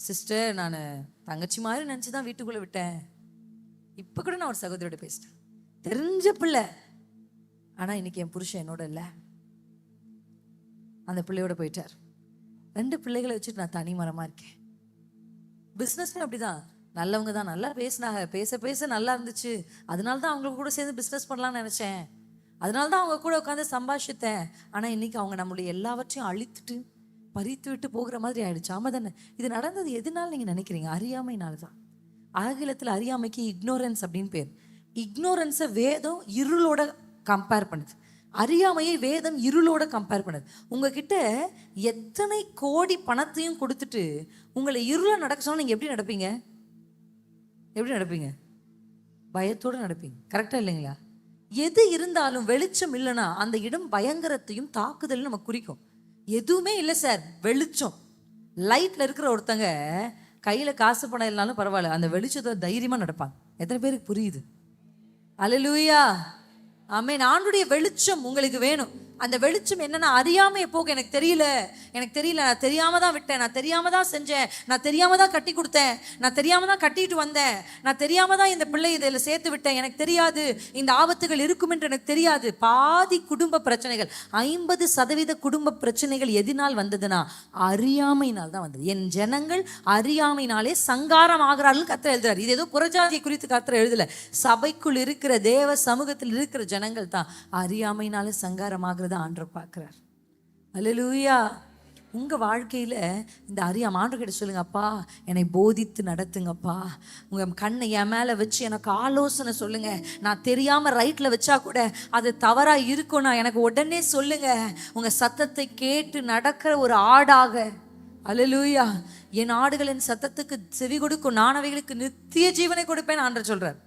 Sister நான் தங்கச்சி மாதிரி நினச்சி தான் வீட்டுக்குள்ளே விட்டேன். இப்போ கூட நான் ஒரு சகோதரியோட பேசிட்டேன், தெரிஞ்ச பிள்ளை, ஆனால் இன்னைக்கு என் புருஷன் என்னோட இல்லை, அந்த பிள்ளையோட போயிட்டார். 2 பிள்ளைகளை வச்சுட்டு நான் தனி மரமாக இருக்கேன். பிஸ்னஸ்ல அப்படிதான், நல்லவங்க தான், நல்லா பேசினாங்க, பேச பேச நல்லா இருந்துச்சு, அதனால தான் அவங்க கூட சேர்ந்து பிஸ்னஸ் பண்ணலாம்னு நினச்சேன், அதனால தான் அவங்க கூட உட்காந்து சம்பாஷித்தேன். ஆனால் இன்னைக்கு அவங்க நம்மளுடைய எல்லாவற்றையும் அழித்துட்டு பறித்து விட்டு போகிற மாதிரி ஆயிடுச்சு. ஆமா தானே? இது நடந்தது எதனால நீங்கள் நினைக்கிறீங்க? அறியாமைனால தான். ஆங்கிலத்தில் அறியாமைக்கு இக்னோரன்ஸ் அப்படின்னு பேர். இக்னோரன்ஸை வேதம் இருளோட கம்பேர் பண்ணுது, அறியாமையை வேதம் இருளோட கம்பேர் பண்ணுது. உங்ககிட்ட எத்தனை கோடி பணத்தையும் கொடுத்துட்டு உங்களை இருளை நடக்க சொன்னால் நீங்கள் எப்படி நடப்பீங்க? எப்படி நடப்பீங்க? பயத்தோடு நடப்பீங்க. கரெக்டாக இல்லைங்களா? எது இருந்தாலும் வெளிச்சம் இல்லைன்னா அந்த இடம் பயங்கரத்தையும் தாக்குதலும் நம்ம குறிக்கும். எதுவுமே இல்லை சார், வெளிச்சம், லைட்ல இருக்கிற ஒருத்தங்க கையில காசு பணம் இல்லைனாலும் பரவாயில்ல, அந்த வெளிச்சத்தை தைரியமா நடப்பாங்க. எத்தனை பேருக்கு புரியுது? அல்லேலூயா, ஆமென். ஆண்டவருடைய வெளிச்சம் உங்களுக்கு வேணும். அந்த வெளிச்சம் என்னன்னா, அறியாமையை போக எனக்கு தெரியல, நான் தெரியாம தான் விட்டேன், நான் தெரியாம தான் செஞ்சேன், நான் தெரியாம தான் கட்டி கொடுத்தேன், நான் தெரியாம தான் கட்டிட்டு வந்தேன், நான் தெரியாம தான் இந்த பிள்ளை இதில் சேர்த்து விட்டேன், எனக்கு தெரியாது இந்த ஆபத்துகள் இருக்கும் என்று எனக்கு தெரியாது. பாதி குடும்ப பிரச்சனைகள், 50% குடும்ப பிரச்சனைகள் எதினால் வந்ததுன்னா அறியாமையினால் தான் வந்தது. என் ஜனங்கள் அறியாமையினாலே சங்காரம் ஆகிறார்கள் கர்த்தர் எழுதுறார். இது ஏதோ புறஜாதியை குறித்து கர்த்தர் எழுதல, சபைக்குள் இருக்கிற தேவ சமூகத்தில் இருக்கிற ஜனங்கள் தான் அறியாமையினாலே சங்காரம் ஆகிற ஆண்டவர் பார்க்கிறார். அல்லேலூயா. உங்க வாழ்க்கையில இந்த அறியாம ஆண்டவர்கிட்ட சொல்லுங்க, அப்பா என்னை போதித்து நடத்துங்கப்பா, உங்க கண்ணை என் மேல வச்சு எனக்கு ஆலோசனை சொல்லுங்க, நான் தெரியாம ரைட்ல வச்சா கூட அது தவறா இருக்கும்னா எனக்கு உடனே சொல்லுங்க. உங்க சத்தத்தை கேட்டு நடக்கிற ஒரு ஆடாக, அல்லேலூயா, என் ஆடுகளின் சத்தத்துக்கு செவி கொடுக்கும், நான் அவைகளுக்கு நித்திய ஜீவனை கொடுப்பேன் ஆண்டவர் சொல்றார்.